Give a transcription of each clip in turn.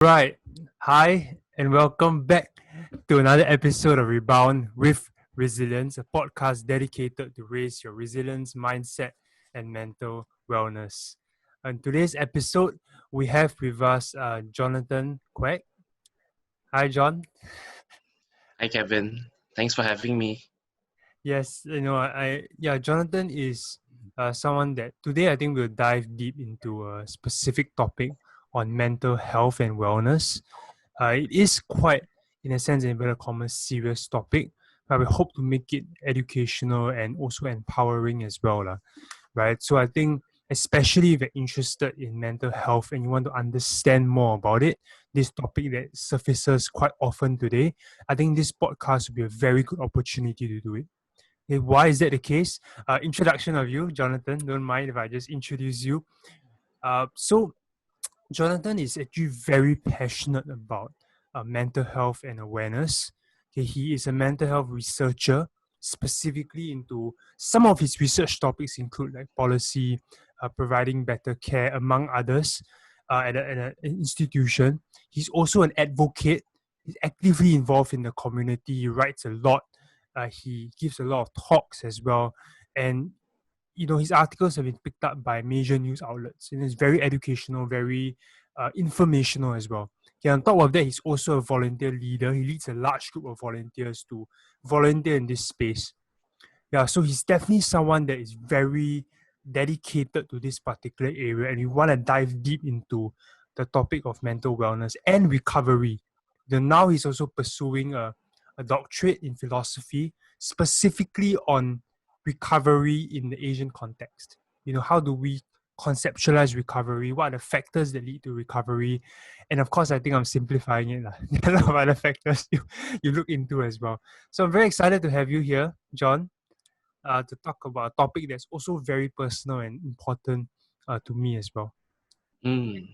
Right. Hi, and welcome back to another episode of Rebound with Resilience, a podcast dedicated to raise your resilience mindset and mental wellness. On today's episode, we have with us Jonathan Kuek. Hi, John. Hi, Kevin. Thanks for having me. Yes, Jonathan is someone that today I think we'll dive deep into a specific topic on mental health and wellness. It is quite, in a sense, a very common serious topic, but we hope to make it educational and also empowering as well, lah, right? So I think, especially if you're interested in mental health and you want to understand more about it, this topic that surfaces quite often today, I think this podcast will be a very good opportunity to do it. Okay, why is that the case? Introduction of you, Jonathan. Don't mind if I just introduce you. So Jonathan is actually very passionate about mental health and awareness. Okay, he is a mental health researcher, specifically into some of his research topics include like policy, providing better care, among others, at an institution. He's also an advocate. He's actively involved in the community. He writes a lot. He gives a lot of talks as well, and his articles have been picked up by major news outlets, and it's very educational, very informational as well. Okay, on top of that, he's also a volunteer leader. He leads a large group of volunteers to volunteer in this space. Yeah, so he's definitely someone that is very dedicated to this particular area, and we want to dive deep into the topic of mental wellness and recovery. Then now he's also pursuing a doctorate in philosophy, specifically on recovery in the Asian context. How do we conceptualize recovery? What are the factors that lead to recovery? And of course, I think I'm simplifying it. There are a lot of other factors you look into as well. So I'm very excited to have you here, John, to talk about a topic that's also very personal and important to me as well. Mm.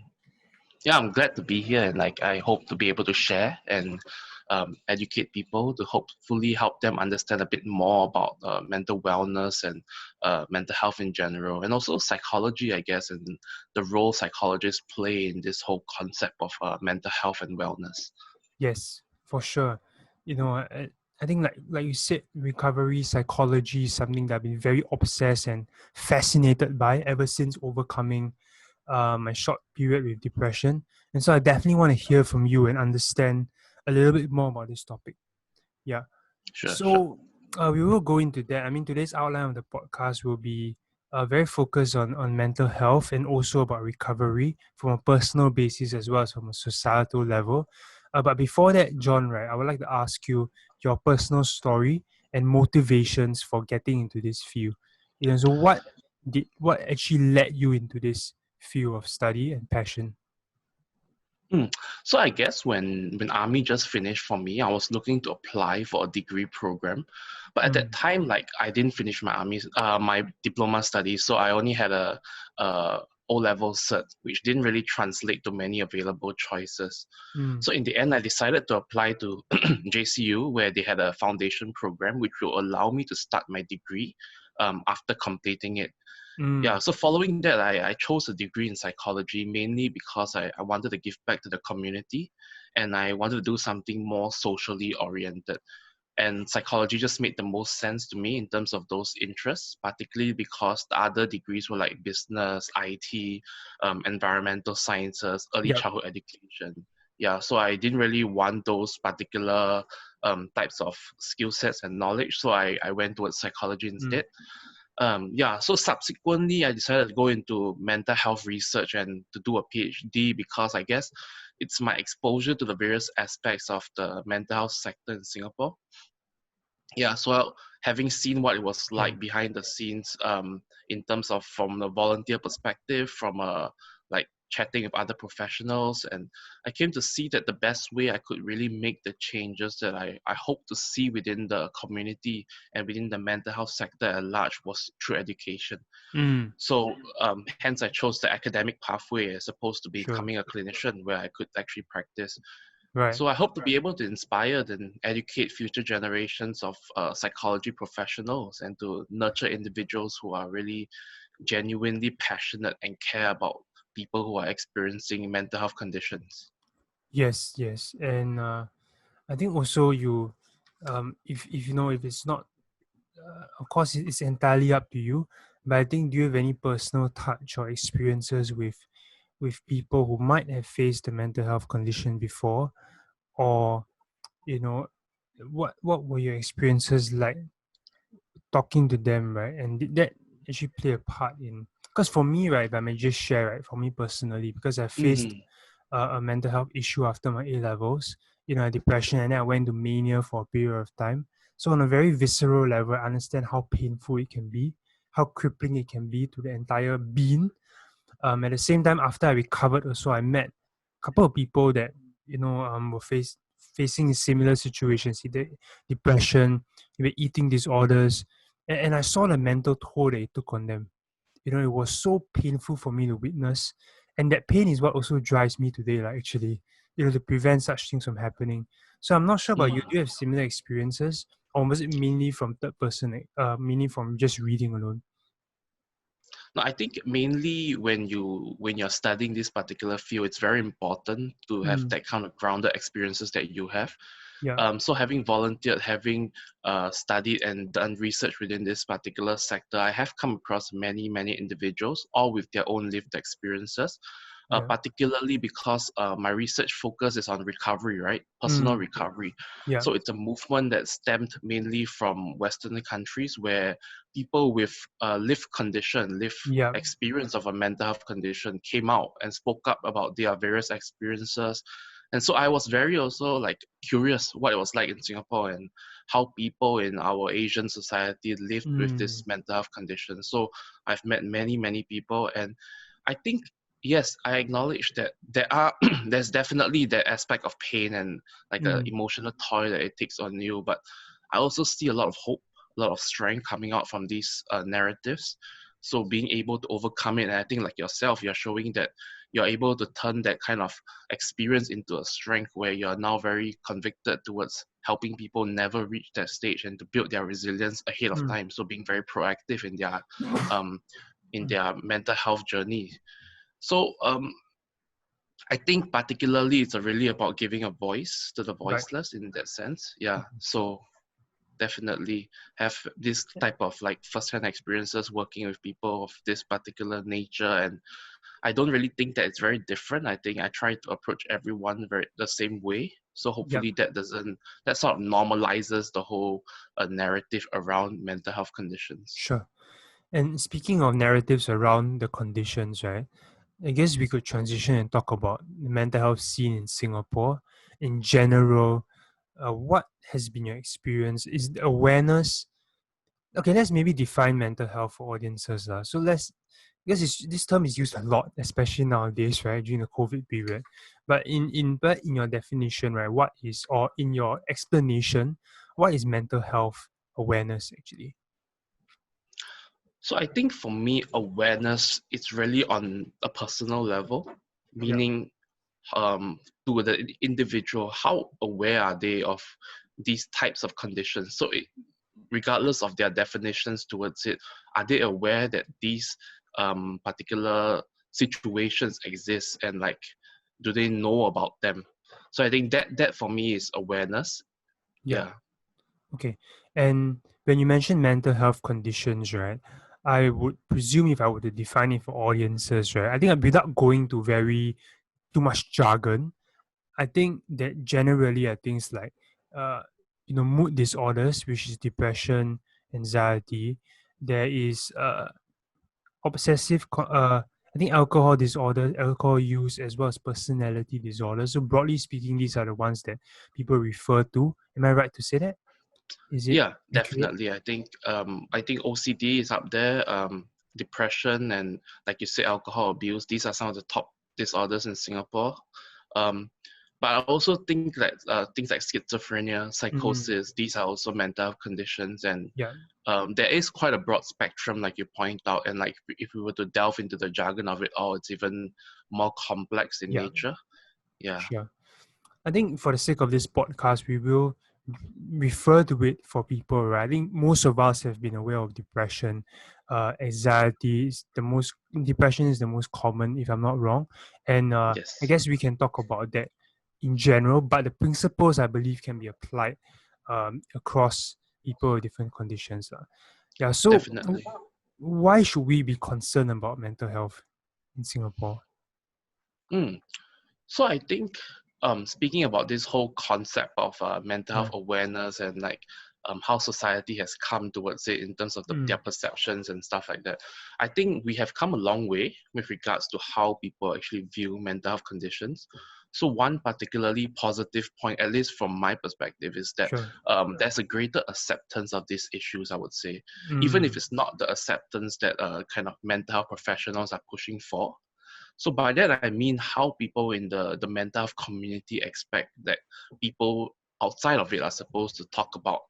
Yeah, I'm glad to be here, and I hope to be able to share and educate people to hopefully help them understand a bit more about mental wellness and mental health in general, and also psychology, I guess, and the role psychologists play in this whole concept of mental health and wellness. Yes, for sure. I think like you said, recovery psychology is something that I've been very obsessed and fascinated by ever since overcoming my short period with depression. And so I definitely want to hear from you and understand a little bit more about this topic. Yeah. Sure, sure. So we will go into that. I mean, today's outline of the podcast will be very focused on mental health and also about recovery from a personal basis as well as from a societal level. But before that, John, right, I would like to ask you your personal story and motivations for getting into this field. So what actually led you into this field of study and passion? Mm. So I guess when army just finished for me, I was looking to apply for a degree program, but at that Mm, time, like I didn't finish my diploma studies, so I only had a O level cert, which didn't really translate to many available choices. mm, So in the end, I decided to apply to JCU, where they had a foundation program, which will allow me to start my degree after completing it. Yeah, mm, so following that, I chose a degree in psychology mainly because I wanted to give back to the community, and I wanted to do something more socially oriented. And psychology just made the most sense to me in terms of those interests, particularly because the other degrees were like business, IT, environmental sciences, early yep. childhood education. Yeah, so I didn't really want those particular types of skill sets and knowledge, so I went towards psychology Mm, instead. Yeah, so subsequently I decided to go into mental health research and to do a PhD because I guess it's my exposure to the various aspects of the mental health sector in Singapore. Yeah, so having seen what it was yeah. like behind the scenes, in terms of from the volunteer perspective, from like chatting with other professionals, and I came to see that the best way I could really make the changes that I hope to see within the community and within the mental health sector at large was through education. Mm, So hence I chose the academic pathway as opposed to sure. becoming a clinician where I could actually practice. Right. So I hope to be able to inspire and educate future generations of psychology professionals and to nurture individuals who are really genuinely passionate and care about people who are experiencing mental health conditions. Yes, and I think also you, if you know, if it's not, of course, it's entirely up to you. But I think, do you have any personal touch or experiences with people who might have faced a mental health condition before, or you know, what were your experiences like talking to them, right? And did that actually play a part in? Because for me, right, if I may just share, right, for me personally, because I faced Mm-hmm. a mental health issue after my A levels, depression, and then I went to mania for a period of time. So on a very visceral level, I understand how painful it can be, how crippling it can be to the entire being. At the same time, after I recovered, also I met a couple of people that were facing similar situations, either depression, even eating disorders, and I saw the mental toll that it took on them. It was so painful for me to witness, and that pain is what also drives me today, like actually, to prevent such things from happening. So I'm not sure about you. Do you have similar experiences, or was it mainly from third person, meaning from just reading alone? No, I think mainly when you're studying this particular field, it's very important to have Mm, that kind of grounded experiences that you have. yeah, So having volunteered, having studied and done research within this particular sector, I have come across many individuals, all with their own lived experiences. yeah. Particularly because my research focus is on recovery, right? Personal Mm, recovery. yeah, So it's a movement that stemmed mainly from Western countries where people with lived condition, lived yeah. experience of a mental health condition came out and spoke up about their various experiences. And so I was very also like curious what it was like in Singapore and how people in our Asian society lived with this Mm, mental health condition. So I've met many people, and I think yes, I acknowledge that there are there's definitely that aspect of pain and like a mm, emotional toll that it takes on you, but I also see a lot of hope, a lot of strength coming out from these narratives. So being able to overcome it, and I think like yourself, you're showing that you're able to turn that kind of experience into a strength where you're now very convicted towards helping people never reach that stage and to build their resilience ahead of mm, time. So being very proactive um in mm. their mental health journey. So I think particularly it's really about giving a voice to the Right. voiceless in that sense. Yeah. So definitely have this type of like first-hand experiences working with people of this particular nature, and I don't really think that it's very different. I think I try to approach everyone very the same way, so Yep. hopefully that sort of normalizes the whole narrative around mental health conditions. Sure. And speaking of narratives around the conditions, right? I guess we could transition and talk about the mental health scene in Singapore in general. What has been your experience? Is the awareness okay? Let's maybe define mental health for audiences, so because this term is used a lot, especially nowadays, right, during the COVID period. But in your definition, right, what is, or in your explanation, what is mental health awareness actually? So I think for me, awareness is really on a personal level, Yeah. meaning to the individual, how aware are they of these types of conditions? So regardless of their definitions towards it, are they aware that these particular situations exist, and like do they know about them? So I think that for me is awareness. Yeah. Yeah. Okay. And when you mention mental health conditions, right, I would presume, if I were to define it for audiences, right, I think without going to very too much jargon, I think that generally are things like, uh, mood disorders, which is depression, anxiety. There is I think alcohol disorder, alcohol use, as well as personality disorders. So broadly speaking, these are the ones that people refer to. Am I right to say that? Is it Yeah, accurate? definitely. I think OCD is up there. Depression and like you say, alcohol abuse. These are some of the top disorders in Singapore. Um, but I also think that things like schizophrenia, Mm, psychosis, these are also mental health conditions, and yeah, there is quite a broad spectrum, like you point out. And like if we were to delve into the jargon of it all, it's even more complex in yeah, nature. Yeah. sure. I think for the sake of this podcast, we will refer to it for people, right? I think most of us have been aware of depression. Anxiety is the most, depression is the most common, if I'm not wrong. And I Yes. guess we can talk about that in general, but the principles I believe can be applied across people with different conditions. Yeah, so Definitely. why should we be concerned about mental health in Singapore? Mm. So I think speaking about this whole concept of mental Yeah. health awareness and like how society has come towards it in terms of their Mm, perceptions and stuff like that, I think we have come a long way with regards to how people actually view mental health conditions. So one particularly positive point, at least from my perspective, is that sure. there's a greater acceptance of these issues, I would say, even if Mm, it's not the acceptance that kind of mental health professionals are pushing for. So by that I mean how people in the mental health community expect that people outside of it are supposed to talk about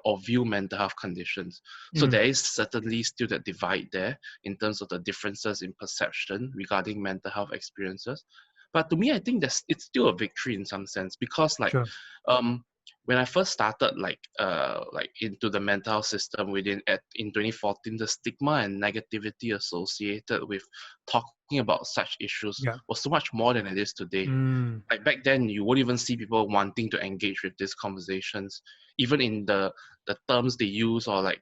or view mental health conditions. So mm, there is certainly still that divide there in terms of the differences in perception regarding mental health experiences. But to me, I think it's still a victory in some sense because sure. um, when I first started like into the mental health system in 2014, the stigma and negativity associated with talking about such issues Yeah. was so much more than it is today. Mm, Like back then, you won't even see people wanting to engage with these conversations, even in the terms they use or like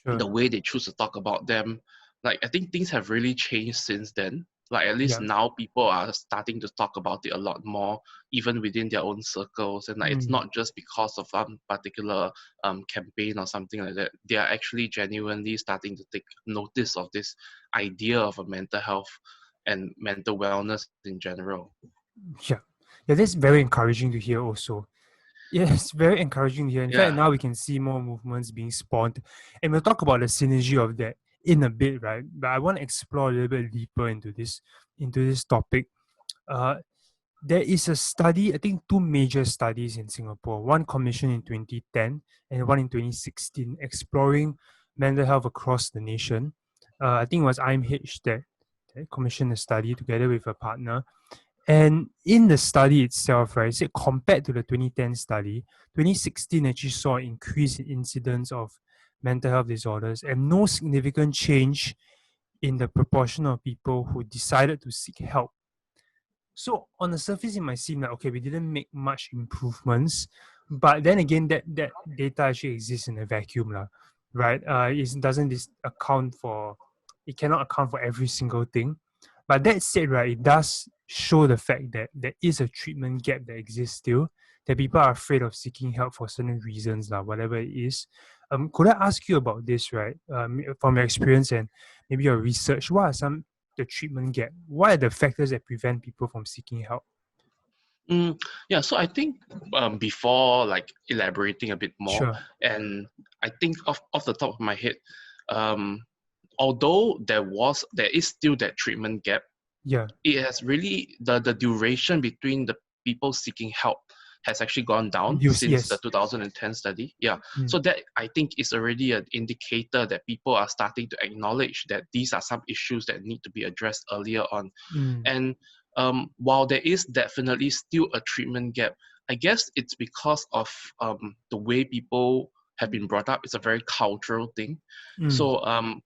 sure. the way they choose to talk about them. Like I think things have really changed since then. Like at least Yeah. now people are starting to talk about it a lot more, even within their own circles. And like it's Mm, not just because of some particular campaign or something like that. They are actually genuinely starting to take notice of this idea of a mental health and mental wellness in general. yeah. Yeah, that's very encouraging to hear also. Yes, very encouraging to hear. In fact, Yeah. now we can see more movements being spawned. And we'll talk about the synergy of that in a bit, right? But I want to explore a little bit deeper into this topic. Uh, there is a study, I think two major studies in Singapore, one commissioned in 2010 and one in 2016, exploring mental health across the nation. I think it was IMH that commissioned a study together with a partner. And in the study itself, right, it said compared to the 2010 study, 2016 actually saw an increase in incidence of mental health disorders and no significant change in the proportion of people who decided to seek help. So on the surface, it might seem like okay, we didn't make much improvements, but then again, that data actually exists in a vacuum, lah, right? It doesn't account for, it cannot account for every single thing. But that said, right, it does show the fact that there is a treatment gap that exists still. That people are afraid of seeking help for certain reasons, lah, whatever it is. Could I ask you about this, right? From your experience and maybe your research, what are some the treatment gap? What are the factors that prevent people from seeking help? Mm, yeah, so I think before like elaborating a bit more, Sure. and I think off the top of my head, um, although there is still that treatment gap, Yeah. it has really the duration between the people seeking help has actually gone down Reduce. since the Yes. 2010 study. Yeah, Mm. so that I think is already an indicator that people are starting to acknowledge that these are some issues that need to be addressed earlier on. Mm. And while there is definitely still a treatment gap, I guess it's because of the way people have been brought up. It's a very cultural thing. Mm. So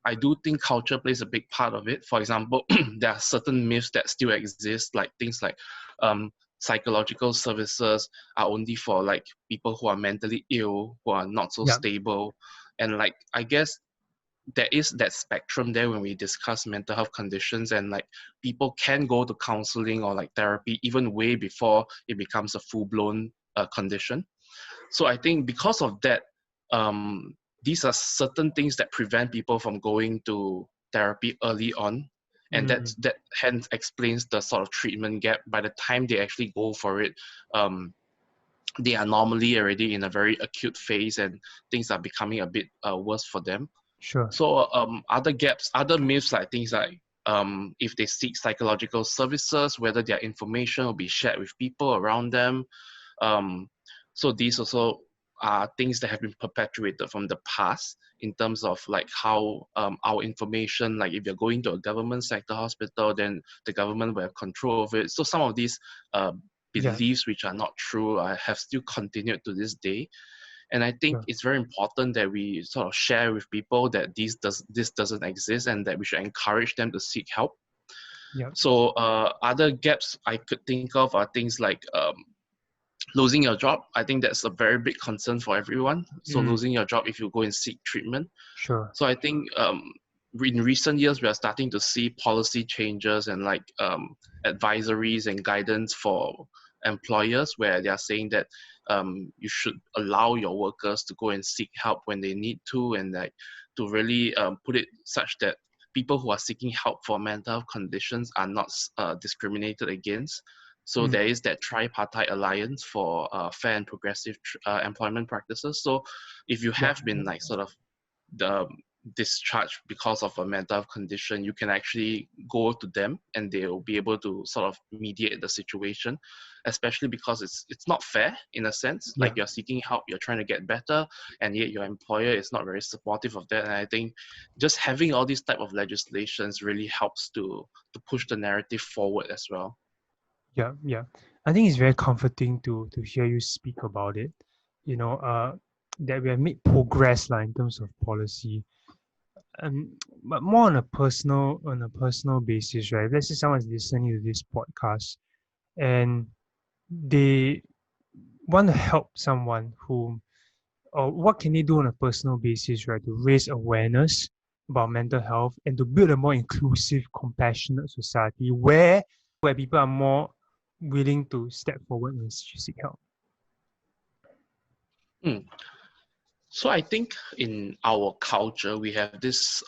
I do think culture plays a big part of it. For example, there are certain myths that still exist, like things like um, psychological services are only for like people who are mentally ill, who are not so Yeah. stable. And like I guess there is that spectrum there when we discuss mental health conditions, and like people can go to counseling or like therapy even way before it becomes a full-blown condition. So I think because of that, these are certain things that prevent people from going to therapy early on, and Mm. that hence explains the sort of treatment gap. By the time they actually go for it, um, they are normally already in a very acute phase and things are becoming a bit worse for them. Sure. So other gaps, other myths like things like if they seek psychological services, whether their information will be shared with people around them. Um, so these also are things that have been perpetuated from the past in terms of like how our information, like if you're going to a government sector hospital, then the government will have control of it. So some of these Yeah. beliefs which are not true have still continued to this day. And I think Sure. it's very important that we sort of share with people that this doesn't exist and that we should encourage them to seek help. Yeah. So other gaps I could think of are things like losing your job. I think that's a very big concern for everyone. So Mm, losing your job if you go and seek treatment. sure. So I think in recent years we are starting to see policy changes and like advisories and guidance for employers where they are saying that you should allow your workers to go and seek help when they need to, and like to really put it such that people who are seeking help for mental health conditions are not discriminated against. So Mm, there is that tripartite alliance for fair and progressive employment practices. So if you yeah. have been like sort of the discharged because of a mental health condition, you can actually go to them and they will be able to sort of mediate the situation, especially because it's not fair in a sense. Yeah. Like you're seeking help, you're trying to get better, and yet your employer is not very supportive of that. And I think just having all these type of legislations really helps to push the narrative forward as well. Yeah. Yeah. I think it's very comforting to hear you speak about it. You know, that we have made progress like, in terms of policy. But more on a personal basis, right? Let's say someone's listening to this podcast and they want to help someone who, or what can they do on a personal basis, right, to raise awareness about mental health and to build a more inclusive, compassionate society where people are more willing to step forward and seek help. Hmm. So I think in our culture, we have this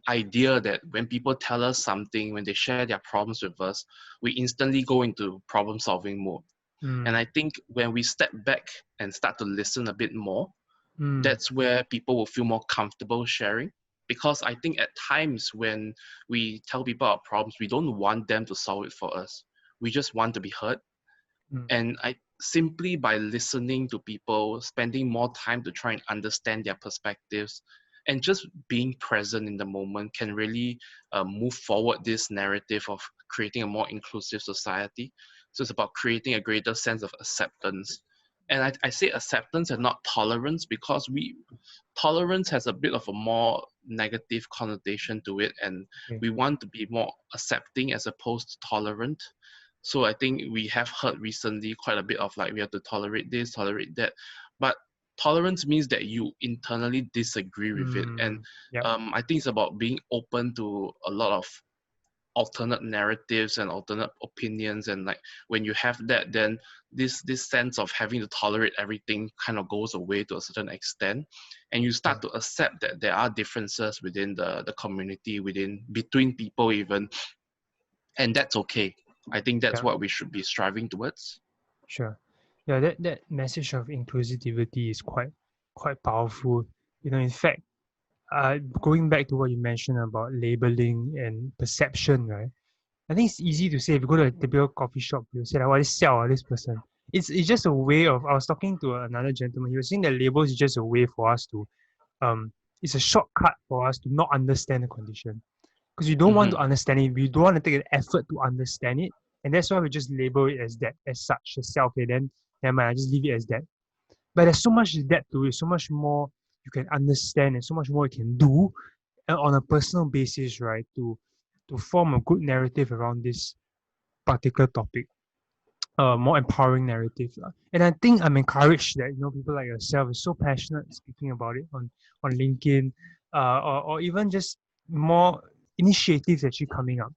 idea that when people tell us something, when they share their problems with us, we instantly go into problem solving mode. And Mm, I think when we step back and start to listen a bit more, mm, that's where people will feel more comfortable sharing. Because I think at times when we tell people our problems, we don't want them to solve it for us. We just want to be heard. mm, And I simply by listening to people, spending more time to try and understand their perspectives, and just being present in the moment can really move forward this narrative of creating a more inclusive society. So it's about creating a greater sense of acceptance. And I say acceptance and not tolerance because tolerance has a bit of a more negative connotation to it, and okay. we want to be more accepting as opposed to tolerant. So I think we have heard recently quite a bit of like we have to tolerate this, tolerate that, but tolerance means that you internally disagree with it. And Yep. I think it's about being open to a lot of alternate narratives and alternate opinions, and like when you have that, then this sense of having to tolerate everything kind of goes away to a certain extent, and you Yeah. start to accept that there are differences within the community, within between people even, and that's okay. I think that's Yeah. what we should be striving towards. Sure. Yeah, that message of inclusivity is quite powerful. You know, in fact, going back to what you mentioned about labeling and perception, right? I think it's easy to say if you go to a typical coffee shop, you say like, "What is sell this person?" It's just a way of. I was talking to another gentleman. He was saying that labels is just a way for us to um. It's a shortcut for us to not understand the condition because you don't want to Mm-hmm. understand it. We don't want to take an effort to understand it, and that's why we just label it as that, as such, as self. And then never mind, I just leave it as that. But there's so much depth to it, so much more you can understand, and so much more you can do on a personal basis, right? To form a good narrative around this particular topic, more empowering narrative lah. And I think I'm encouraged that people like yourself is so passionate speaking about it on LinkedIn, or even just more initiatives actually coming up.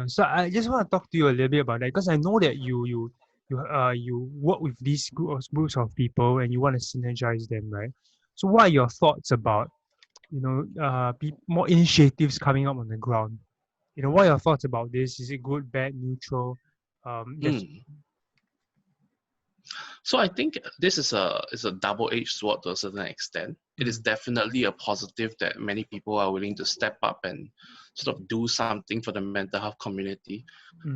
So I just want to talk to you a little bit about that because I know that you work with these groups of people and you want to synergize them, right? So what are your thoughts about more initiatives coming up on the ground? What are your thoughts about this? Is it good, bad, neutral? Just Mm. So I think this is a double-edged sword to a certain extent. It is mm, definitely a positive that many people are willing to step up and sort of do something for the mental health community.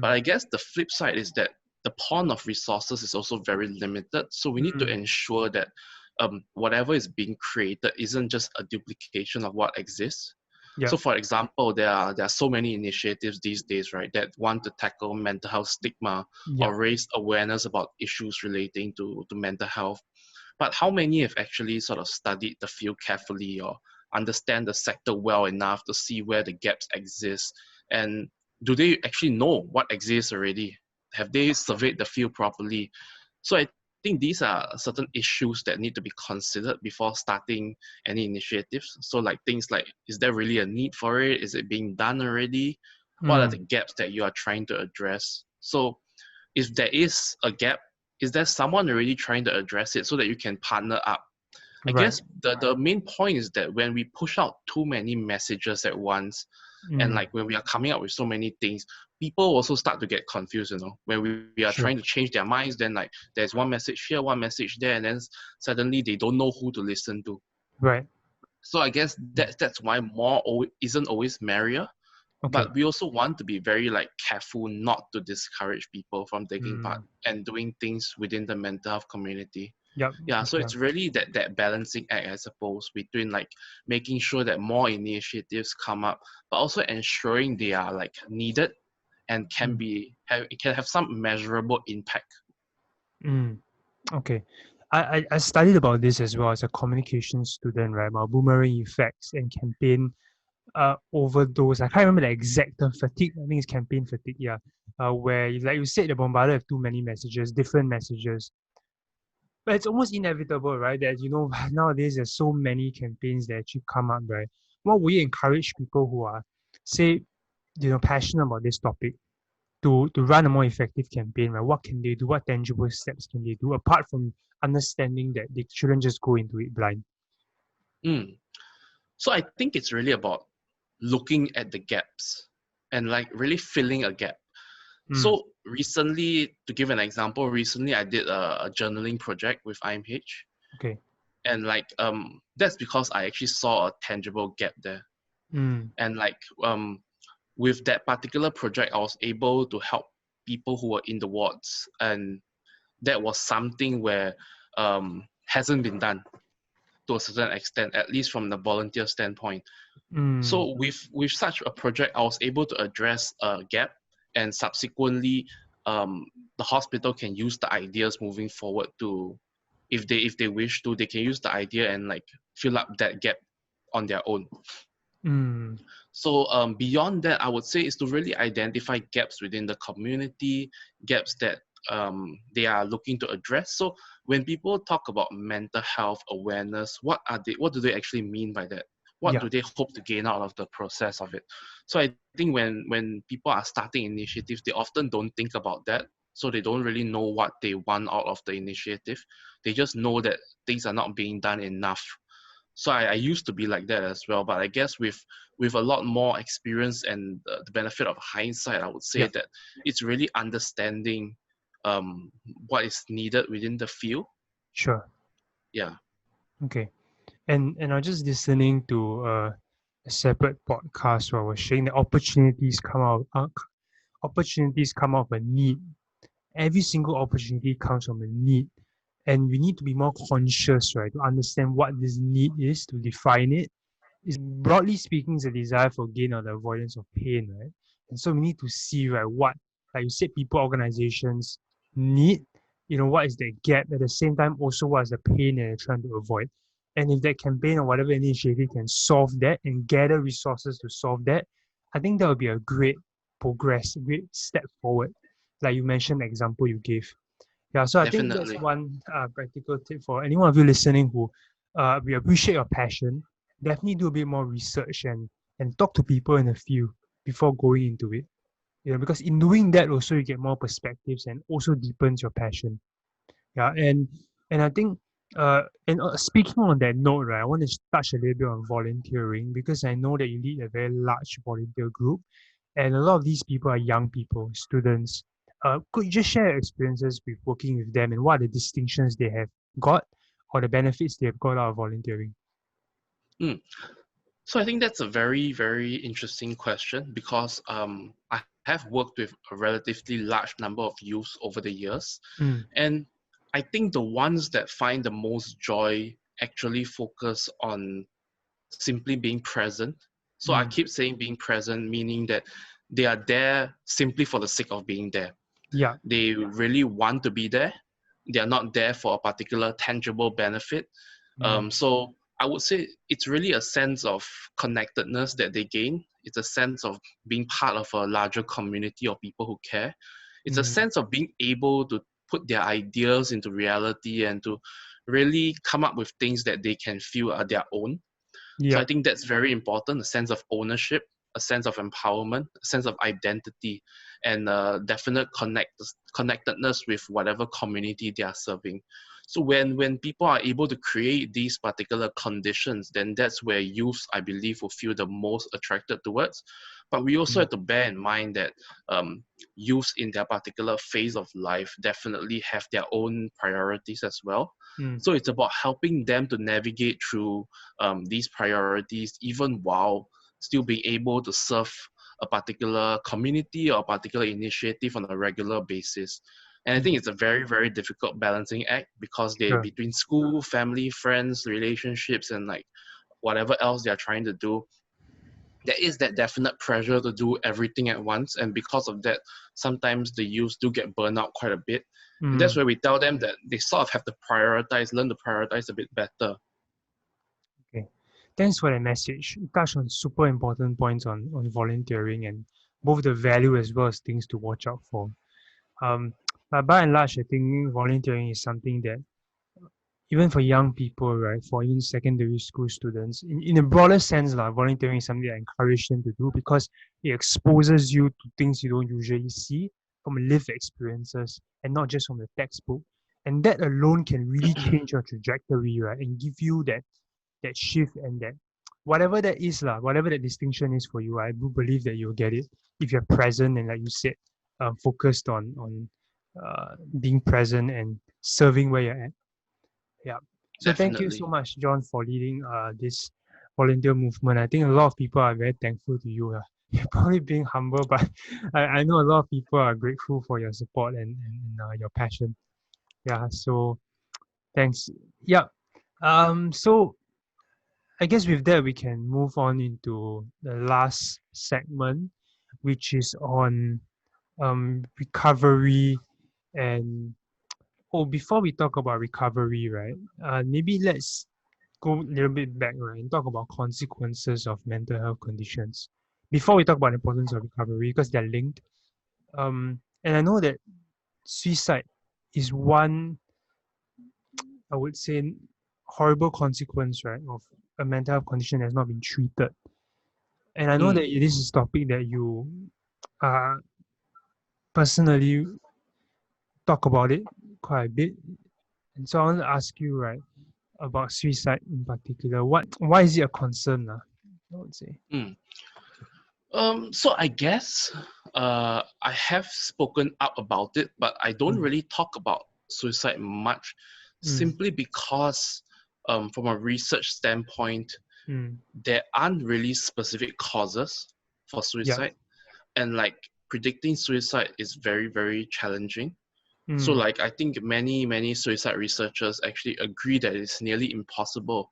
But mm, I guess the flip side is that the pond of resources is also very limited. So we need to mm, ensure that whatever is being created isn't just a duplication of what exists. yeah, So, for example, there are so many initiatives these days, right, that want to tackle mental health stigma yeah, or raise awareness about issues relating to mental health. But how many have actually sort of studied the field carefully or understand the sector well enough to see where the gaps exist? And do they actually know what exists already? Have they surveyed the field properly? So I think these are certain issues that need to be considered before starting any initiatives. So like things like, is there really a need for it? Is it being done already? What are the Mm, gaps that you are trying to address? So if there is a gap, is there someone already trying to address it so that you can partner up? I right. guess the main point is that when we push out too many messages at once, and Mm, like when we are coming up with so many things, people also start to get confused, you know, when we are sure. trying to change their minds, then like there's one message here, one message there, and then suddenly they don't know who to listen to. Right. So I guess Mm, that's why more isn't always merrier, okay. but we also want to be very like careful not to discourage people from taking part Mm, and doing things within the mental health community. yep. Yeah, so Yeah. it's really that balancing act, I suppose, between like making sure that more initiatives come up, but also ensuring they are like needed and Mm, it can have some measurable impact. mm, okay. I studied about this as well as a communication student, right? About boomerang effects and campaign overdose. I can't remember the exact term, fatigue. I think it's campaign fatigue, yeah. Where like you said, you're bombarded with too many messages, different messages. But it's almost inevitable, right? That nowadays there's so many campaigns that actually come up, right? What would you encourage people who are, say, passionate about this topic to run a more effective campaign, right? What can they do? What tangible steps can they do apart from understanding that they shouldn't just go into it blind? Mm. So I think it's really about looking at the gaps and like really filling a gap. Mm, So recently, to give an example, recently I did a journaling project with IMH, okay. and like that's because I actually saw a tangible gap there. Mm, And like with that particular project, I was able to help people who were in the wards, and that was something where hasn't been done to a certain extent, at least from the volunteer standpoint. mm, So with such a project, I was able to address a gap, and subsequently, the hospital can use the ideas moving forward to, if they wish to, they can use the idea and like fill up that gap on their own. mm, So beyond that, I would say is to really identify gaps within the community, gaps that they are looking to address. So when people talk about mental health awareness, what do they actually mean by that? What yeah, do they hope to gain out of the process of it? So I think when people are starting initiatives, they often don't think about that. So they don't really know what they want out of the initiative. They just know that things are not being done enough. So I used to be like that as well, but I guess with a lot more experience and the benefit of hindsight, I would say yeah, that it's really understanding what is needed within the field. sure. Yeah, Okay. And I was just listening to a separate podcast where I was sharing that opportunities come out of a need. Every single opportunity comes from a need. And we need to be more conscious, right, to understand what this need is, to define it. Is broadly speaking, is a desire for gain or the avoidance of pain, right? And so we need to see, right, what, like you said, people, organizations need, what is the gap, at the same time, also what is the pain that they're trying to avoid. And if that campaign or whatever initiative can solve that and gather resources to solve that, I think that would be a great progress, a great step forward. Like you mentioned, the example you gave. Yeah, so I think that's definitely. one practical tip for any one of you listening who we appreciate your passion. Definitely do a bit more research and talk to people in the field before going into it. Because in doing that also you get more perspectives and also deepens your passion. Yeah, and I think speaking on that note, right, I want to touch a little bit on volunteering because I know that you lead a very large volunteer group, and a lot of these people are young people, students. Could you just share your experiences with working with them and what are the distinctions they have got or the benefits they have got out of volunteering? Mm. So I think that's a very, very interesting question because I have worked with a relatively large number of youths over the years. Mm, And I think the ones that find the most joy actually focus on simply being present. So I mm, keep saying being present, meaning that they are there simply for the sake of being there. yeah. They really want to be there. They are not there for a particular tangible benefit. Mm, So I would say it's really a sense of connectedness that they gain. It's a sense of being part of a larger community of people who care. It's a Mm. sense of being able to put their ideas into reality and to really come up with things that they can feel are their own. So I Yep. think that's very important, a sense of ownership, a sense of empowerment, a sense of identity, and definite connectedness with whatever community they are serving. So when people are able to create these particular conditions, then that's where youth, I believe, will feel the most attracted towards. But we also Mm. have to bear in mind that youths in their particular phase of life definitely have their own priorities as well. Mm. So it's about helping them to navigate through these priorities, even while still being able to serve a particular community or a particular initiative on a regular basis. And I think Mm. it's a very, very difficult balancing act because they Sure. between school, family, friends, relationships, and like whatever else they're trying to do, there is that definite pressure to do everything at once. And because of that, sometimes the youth do get burned out quite a bit. And that's Mm. where we tell them that they sort of have to prioritize, learn to prioritize a bit better. Okay. Thanks for that message. You touched on super important points on volunteering and both the value as well as things to watch out for. Um, but by and large, I think volunteering is something that even for young people, right, for even secondary school students, in a broader sense, volunteering is something I encourage them to do because it exposes you to things you don't usually see from lived experiences and not just from the textbook. And that alone can really change your trajectory, right, and give you that shift and that whatever that is, whatever that distinction is for you, I do believe that you'll get it if you're present and like you said, focused on being present and serving where you're at. Yeah. So thank you so Definitely. much, John, for leading this volunteer movement. I think a lot of people are very thankful to you. You're probably being humble, but I know a lot of people are grateful for your support and your passion. Yeah. So thanks. Yeah. So I guess with that we can move on into the last segment, which is on recovery and before we talk about recovery, right? Maybe let's go a little bit back, right, and talk about consequences of mental health conditions before we talk about the importance of recovery because they're linked. And I know that suicide is one, I would say, horrible consequence, right, of a mental health condition that has not been treated. And I know that Mm, this is a topic that you uh, personally talk about it quite a bit. And so I want to ask you, right, about suicide in particular. Why is it a concern? I would say. mm. So I guess I have spoken up about it, but I don't Mm. really talk about suicide much, Mm. simply because from a research standpoint, Mm. there aren't really specific causes for Yeah. suicide, and like predicting suicide is very, very challenging. So Mm. like I think many suicide researchers actually agree that it's nearly impossible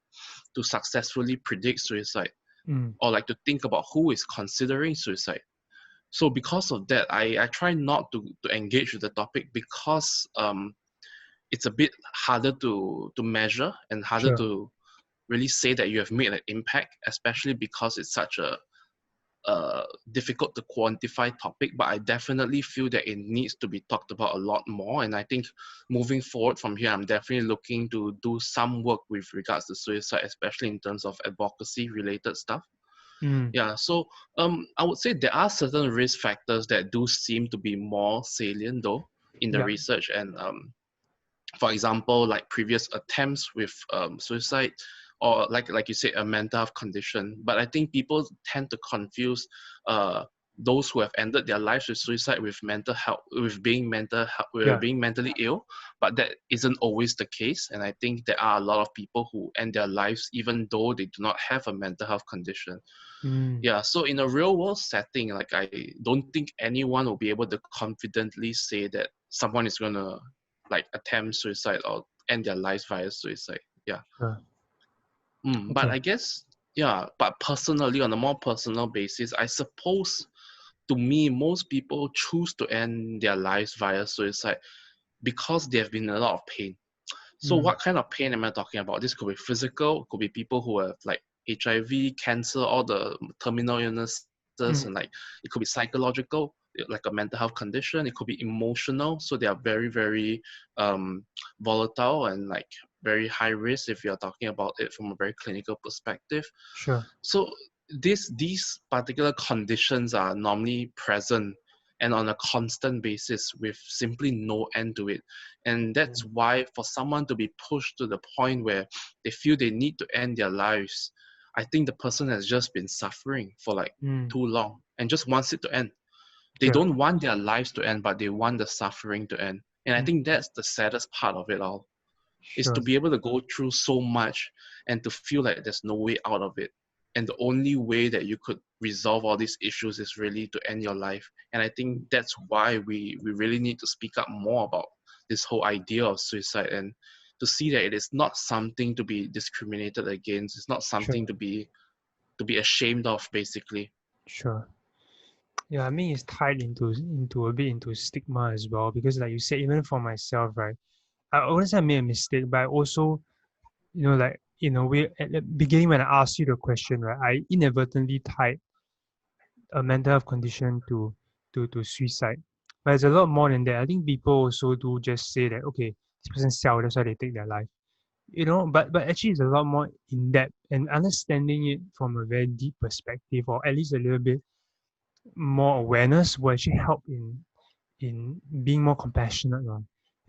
to successfully predict suicide Mm. or like to think about who is considering suicide. So because of that, I try not to engage with the topic because it's a bit harder to measure and harder Sure. to really say that you have made an impact, especially because it's such a difficult to quantify topic. But I definitely feel that it needs to be talked about a lot more. And I think moving forward from here, I'm definitely looking to do some work with regards to suicide, especially in terms of advocacy related stuff. Mm. Yeah, so I would say there are certain risk factors that do seem to be more salient though in the Yeah. research, and for example, like previous attempts with suicide, or like you said, a mental health condition. But I think people tend to confuse uh, those who have ended their lives with suicide with mental health, with Yeah. being mentally ill. But that isn't always the case, and I think there are a lot of people who end their lives even though they do not have a mental health condition. Mm. Yeah, so in a real world setting, like I don't think anyone will be able to confidently say that someone is gonna like attempt suicide or end their lives via suicide. Yeah. Sure. But Okay. I guess, yeah, but personally, on a more personal basis, I suppose to me, most people choose to end their lives via suicide because they have been in a lot of pain. So what kind of pain am I talking about? This could be physical, could be people who have like HIV, cancer, all the terminal illnesses, and like it could be psychological, like a mental health condition. It could be emotional, so they are very, very volatile and like very high risk if you're talking about it from a very clinical perspective. Sure. So these particular conditions are normally present and on a constant basis with simply no end to it. And that's why for someone to be pushed to the point where they feel they need to end their lives, I think the person has just been suffering for like too long and just wants it to end. They Sure. don't want their lives to end, but they want the suffering to end. And I think that's the saddest part of it all, is Sure. to be able to go through so much and to feel like there's no way out of it. And the only way that you could resolve all these issues is really to end your life. And I think that's why we really need to speak up more about this whole idea of suicide, and to see that it is not something to be discriminated against. It's not Sure. something to be ashamed of, basically. Sure. Yeah, I mean it's tied into a bit into stigma as well, because like you said, even for myself, right? I wouldn't say I made a mistake, but I also, like in a way at the beginning when I asked you the question, right, I inadvertently tied a mental health condition to suicide. But it's a lot more than that. I think people also do just say that, okay, this person sell, that's why they take their life. But actually it's a lot more in depth, and understanding it from a very deep perspective, or at least a little bit more awareness, will actually help in being more compassionate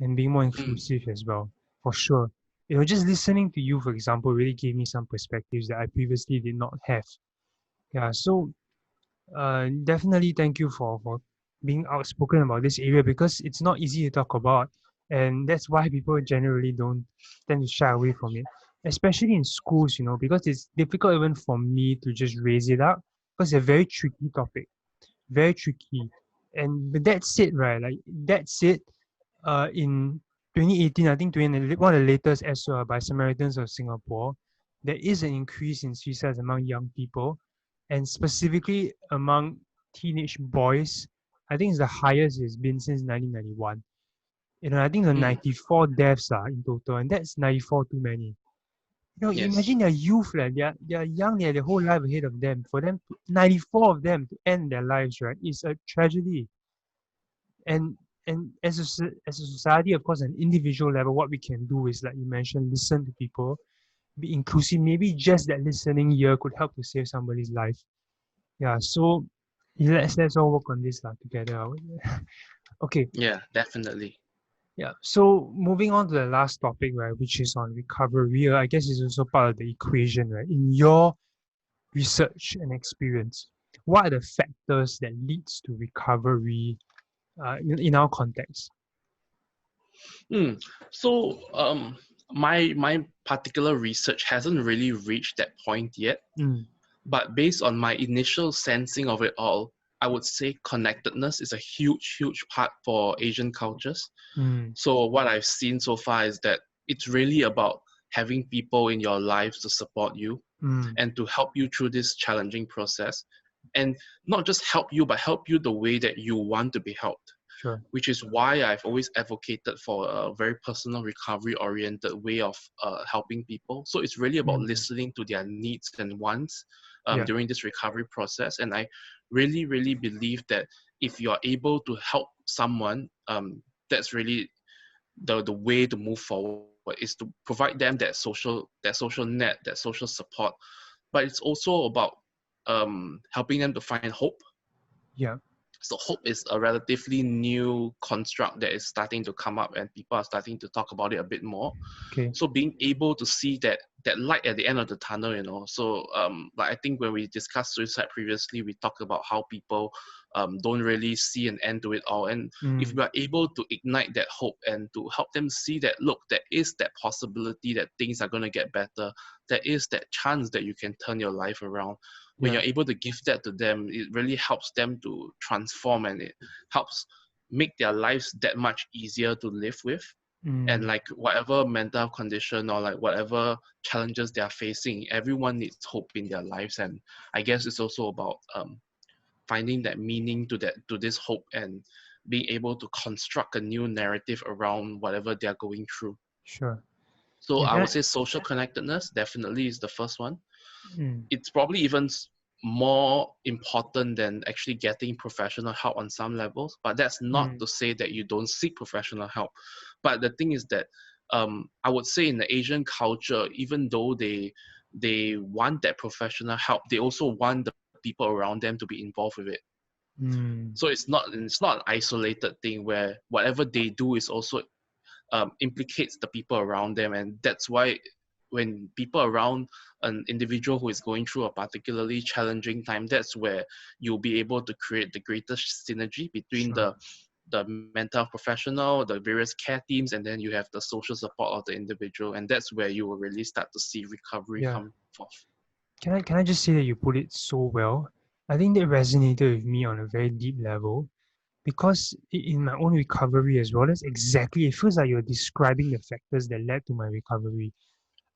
and being more Mm, inclusive as well, for sure. Just listening to you, for example, really gave me some perspectives that I previously did not have. Yeah, so definitely thank you for being outspoken about this area, because it's not easy to talk about, and that's why people generally don't tend to shy away from it, especially in schools, because it's difficult even for me to just raise it up, because it's a very tricky topic, very tricky. And but that said, right, like that said, in 2018, I think one of the latest as by Samaritans of Singapore, there is an increase in suicides among young people, and specifically among teenage boys. I think it's the highest it's been since 1991. I think the mm, 94 deaths are in total, and that's 94 too many. yes. Imagine their youth, like they're young, they have their whole life ahead of them. For them, 94 of them to end their lives, right, is a tragedy. And as a society, of course, an individual level, what we can do is, like you mentioned, listen to people, be inclusive. Maybe just that listening ear could help to save somebody's life. Yeah. So let's all work on this together. Okay. Yeah, definitely. Yeah. So moving on to the last topic, right, which is on recovery. I guess it's also part of the equation, right? In your research and experience, what are the factors that leads to recovery in our context? Mm. So my particular research hasn't really reached that point yet, Mm, but based on my initial sensing of it all, I would say connectedness is a huge part for Asian cultures. mm, So what I've seen so far is that it's really about having people in your lives to support you mm, and to help you through this challenging process, and not just help you, but help you the way that you want to be helped, sure. which is why I've always advocated for a very personal recovery oriented way of helping people. So it's really about Mm, listening to their needs and wants yeah. during this recovery process. And I really believe that if you are able to help someone, that's really the way to move forward, is to provide them that social net, that social support. But it's also about helping them to find hope. Yeah. So hope is a relatively new construct that is starting to come up, and people are starting to talk about it a bit more. Okay. So being able to see that light at the end of the tunnel, so like I think when we discussed suicide previously, we talked about how people don't really see an end to it all. And if Mm, we are able to ignite that hope and to help them see that, look, there is that possibility that things are going to get better, there is that chance that you can turn your life around. When yeah. you're able to give that to them, it really helps them to transform, and it helps make their lives that much easier to live with. And Mm, like whatever mental condition or like whatever challenges they are facing, everyone needs hope in their lives. And I guess it's also about finding that meaning to this hope, and being able to construct a new narrative around whatever they're going through. sure. So Yeah, I can would I, say social connectedness definitely is the first one. mm, It's probably even more important than actually getting professional help on some levels, but that's not mm, to say that you don't seek professional help. But the thing is that I would say in the Asian culture, even though they want that professional help, they also want the people around them to be involved with it. mm, So it's not an isolated thing where whatever they do is also implicates the people around them, and that's why when people around an individual who is going through a particularly challenging time, that's where you'll be able to create the greatest synergy between sure. the mental health professional, the various care teams, and then you have the social support of the individual, and that's where you will really start to see recovery Yeah. come forth. Can I just say that you put it so well? I think that resonated with me on a very deep level because in my own recovery as well, that's exactly, it feels like you're describing the factors that led to my recovery.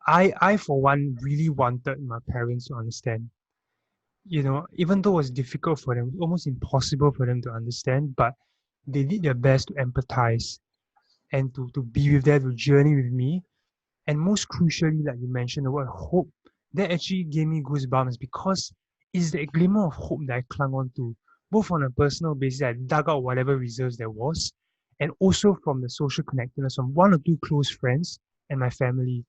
I for one really wanted my parents to understand. Even though it was difficult for them, almost impossible for them to understand, but they did their best to empathize and to be with them, to journey with me. And most crucially, like you mentioned, the word hope, that actually gave me goosebumps because it's the glimmer of hope that I clung on to, both on a personal basis, I dug out whatever reserves there was, and also from the social connectedness from one or two close friends and my family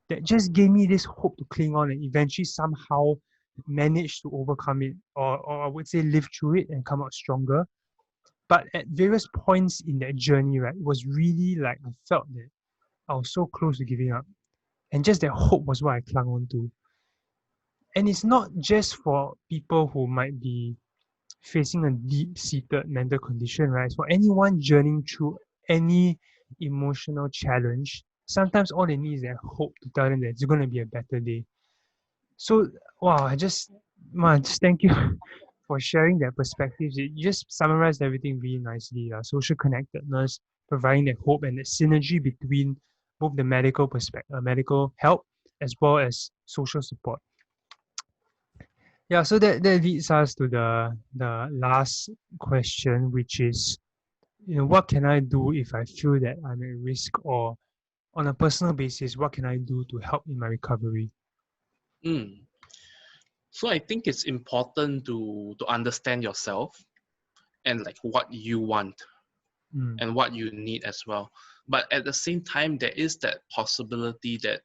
that just gave me this hope to cling on and eventually somehow manage to overcome it, or I would say live through it and come out stronger. But at various points in that journey, right, it was really like I felt that I was so close to giving up. And just that hope was what I clung on to. And it's not just for people who might be facing a deep seated mental condition, right? It's for anyone journeying through any emotional challenge. Sometimes all they need is that hope to tell them that it's going to be a better day. So, wow, just thank you for sharing that perspective. You just summarized everything really nicely. Social connectedness, providing that hope and the synergy between both the medical help as well as social support. Yeah, so that leads us to the last question, which is, what can I do if I feel that I'm at risk, or on a personal basis, what can I do to help in my recovery? Mm. So I think it's important to understand yourself and like what you want Mm, and what you need as well. But at the same time, there is that possibility that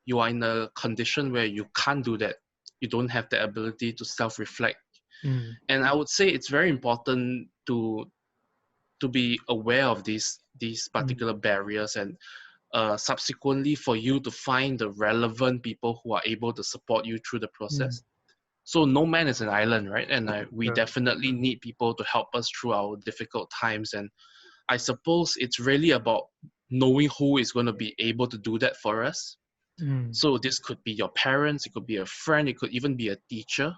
you are in a condition where you can't do that. You don't have the ability to self-reflect. mm, And I would say it's very important to be aware of these mm, particular barriers, and subsequently for you to find the relevant people who are able to support you through the mm, process. So no man is an island, right? And we sure. definitely need people to help us through our difficult times. And I suppose it's really about knowing who is going to be able to do that for us. Mm, So this could be your parents, it could be a friend, it could even be a teacher,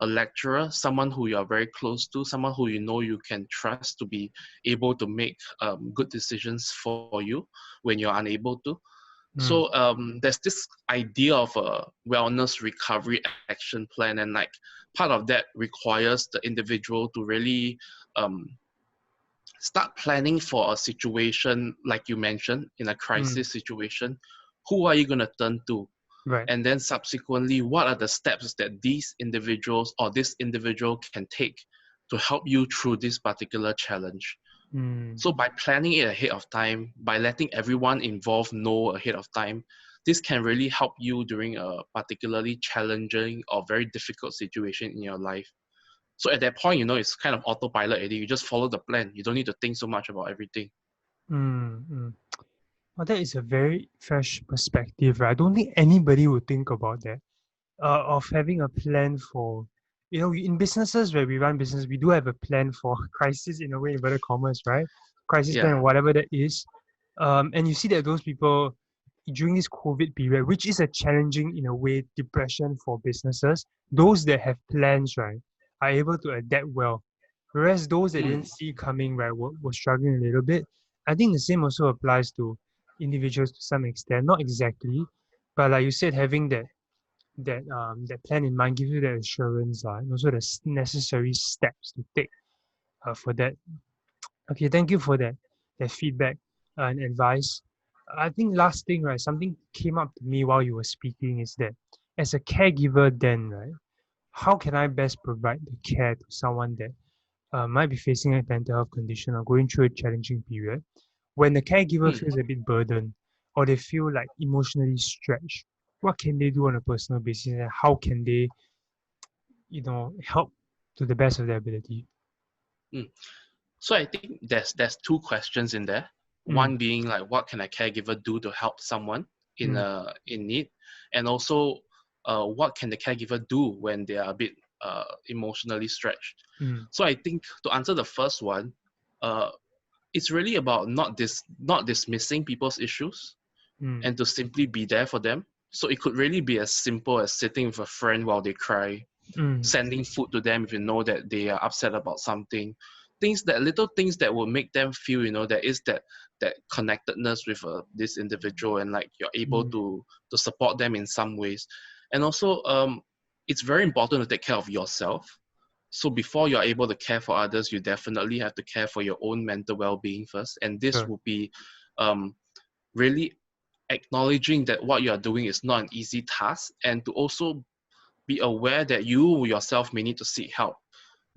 a lecturer, someone who you are very close to, someone who you know you can trust to be able to make good decisions for you when you're unable to. mm, So there's this idea of a wellness recovery action plan, and like part of that requires the individual to really um, start planning for a situation like you mentioned in a mm, crisis situation. Who are you going to turn to? right. And then subsequently, what are the steps that these individuals or this individual can take to help you through this particular challenge? Mm, So by planning it ahead of time, by letting everyone involved know ahead of time, this can really help you during a particularly challenging or very difficult situation in your life. So at that point, it's kind of autopilot already. You just follow the plan. You don't need to think so much about everything. mm. Well, that is a very fresh perspective, right? I don't think anybody would think about that. Of having a plan for, in businesses where we run business, we do have a plan for crisis in a way, inverted commas, right? Crisis plan, or Yeah. whatever that is. And you see that those people during this COVID period, which is a challenging in a way depression for businesses, those that have plans, right, are able to adapt well. Whereas those that Mm, didn't see coming, right, were struggling a little bit. I think the same also applies to individuals to some extent, not exactly, but like you said, having that plan in mind gives you that assurance, and also the necessary steps to take for that. Okay, thank you for that feedback and advice. I think last thing, right, something came up to me while you were speaking is that as a caregiver then, right, how can I best provide the care to someone that might be facing a mental health condition or going through a challenging period when the caregiver Hmm. feels a bit burdened or they feel like emotionally stretched? What can they do on a personal basis and how can they, help to the best of their ability? Hmm. So I think there's two questions in there. Mm, One being like, what can a caregiver do to help someone mm, in need, and also, what can the caregiver do when they are a bit emotionally stretched? mm, So I think to answer the first one, uh, it's really about not dismissing people's issues mm, and to simply be there for them. So it could really be as simple as sitting with a friend while they cry, mm, sending food to them if you know that they are upset about something, little things that will make them feel, there is that connectedness with this individual, and like you're able mm, to support them in some ways. And also, it's very important to take care of yourself. So before you're able to care for others, you definitely have to care for your own mental well-being first, and this sure. will be um, really acknowledging that what you are doing is not an easy task, and to also be aware that you yourself may need to seek help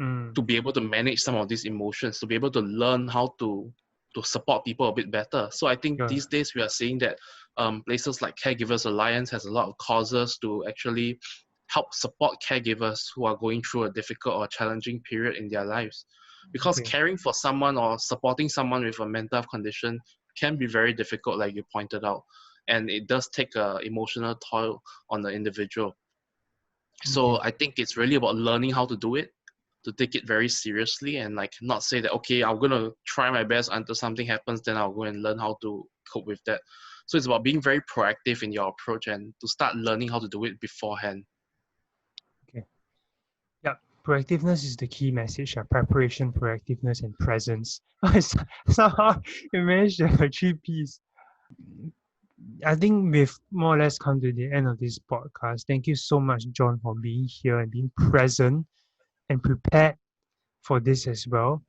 Mm, to be able to manage some of these emotions, to be able to learn how to support people a bit better. So I think sure. these days we are seeing that places like Caregivers Alliance has a lot of causes to actually help support caregivers who are going through a difficult or challenging period in their lives. Because Okay. caring for someone or supporting someone with a mental health condition can be very difficult, like you pointed out, and it does take a emotional toll on the individual. Okay. So I think it's really about learning how to do it, to take it very seriously, and like not say that, okay, I'm gonna try my best until something happens, then I'll go and learn how to cope with that. So it's about being very proactive in your approach and to start learning how to do it beforehand. Okay. Yeah. Proactiveness is the key message. Preparation, proactiveness, and presence. Somehow you managed to have a three P's. I think we've more or less come to the end of this podcast. Thank you so much, John, for being here and being present and prepared for this as well.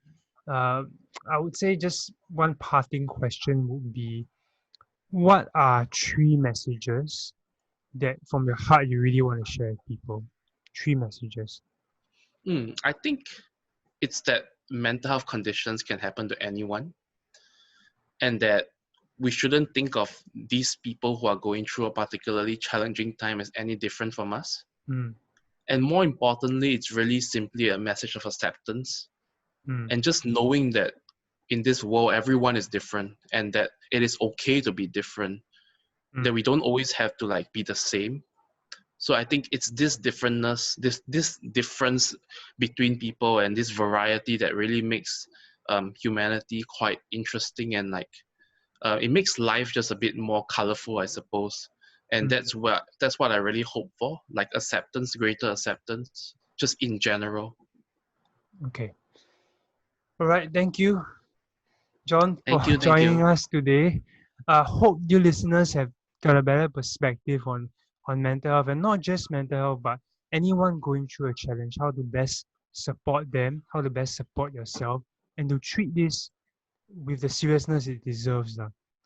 Uh, I would say just one parting question would be, what are three messages that from your heart you really want to share with people? Three messages. I think it's that mental health conditions can happen to anyone, and that we shouldn't think of these people who are going through a particularly challenging time as any different from us. Mm, And more importantly, it's really simply a message of acceptance, mm, and just knowing that in this world everyone is different, and that it is okay to be different, that mm, we don't always have to like be the same. So I think it's this differentness, this difference between people, and this variety that really makes humanity quite interesting, and like it makes life just a bit more colorful, I suppose. And mm. that's what I really hope for, like acceptance, greater acceptance, just in general. Okay. All right. Thank you, John, for Thank you, thank joining you. us today. I hope you listeners have got a better perspective on mental health, and not just mental health, but anyone going through a challenge, how to best support them, how to best support yourself, and to treat this with the seriousness it deserves.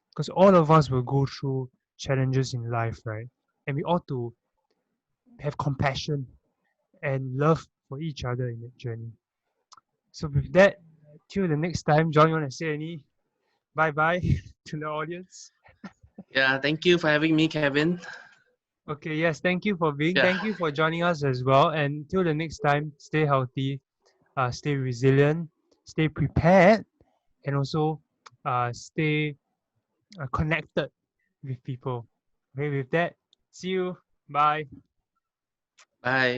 Because all of us will go through challenges in life, right? And we ought to have compassion and love for each other in that journey. So with that, till the next time, John, you want to say any bye bye to the audience? Yeah, thank you for having me, Kevin. Okay, yes, Yeah, thank you for joining us as well. And till the next time, stay healthy, stay resilient, stay prepared, and also stay connected with people. Okay, with that, see you. Bye. bye.